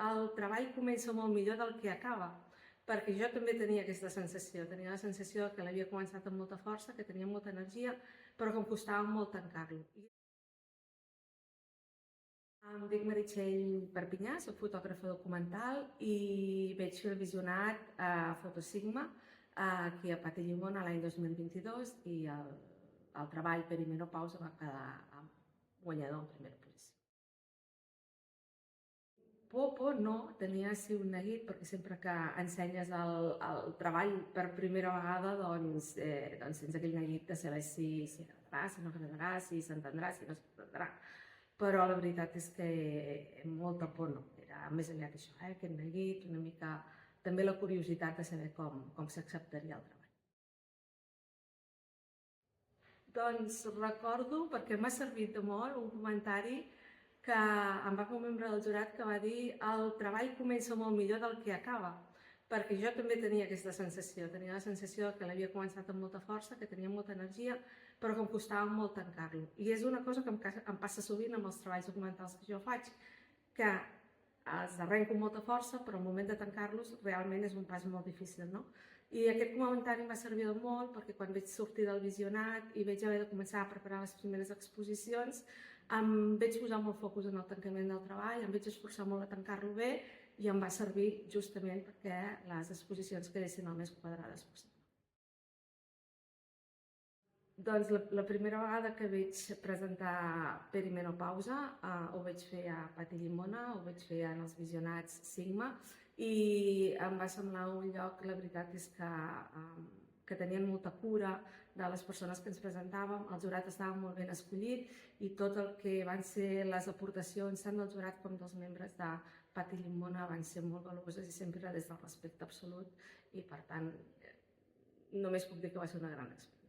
el treball comença molt millor del que acaba, perquè jo també tenia aquesta sensació, tenia la sensació que l'havia començat amb molta força, que tenia molta energia, però que em costava molt tancar-lo. Em dic Meritxell Perpinyà, soc fotògrafa documental i vaig fer el visionat a Fotosigma aquí a Pati Llimona l'any 2022 i el treball Perimenopausa va quedar guanyador en primera posició. Por no, tenia sí un neguit, perquè sempre que ensenyes el treball per primera vegada doncs tens aquell neguit de saber si agradarà, si no agradarà, si s'entendrà, si no s'entendrà. Però la veritat és que molta por no, era més enllà d'això, aquest neguit, una mica també la curiositat de saber com s'acceptaria el treball. Doncs recordo, perquè m'ha servit de molt, un comentari que em va fer un membre del jurat que va dir el treball comença molt millor del que acaba, perquè jo també tenia aquesta sensació, tenia la sensació que l'havia començat amb molta força, que tenia molta energia, però que em costava molt tancar-lo. I és una cosa que em passa sovint amb els treballs documentals que jo faig, que els arrenco amb molta força, però al moment de tancar-los realment és un pas molt difícil, no? I aquest comentari em va servir molt perquè quan vaig sortir del visionat i vaig haver de començar a preparar les primeres exposicions, em vaig posar molt focus en el tancament del treball, em vaig esforçar molt a tancar-lo bé i em va servir justament perquè les exposicions quedessin el més quadrades possible. Doncs la primera vegada que vaig presentar Perimenopausa ho vaig fer a Pati Llimona, ho vaig fer en els visionats Sigma i em va semblar un lloc, la veritat és que tenien molta cura de les persones que ens presentàvem, el jurat estava molt ben escollit i tot el que van ser les aportacions tant del jurat com dels membres de Pati Llimona van ser molt valuoses i sempre des del respecte absolut i per tant només puc dir que va ser una gran experiència.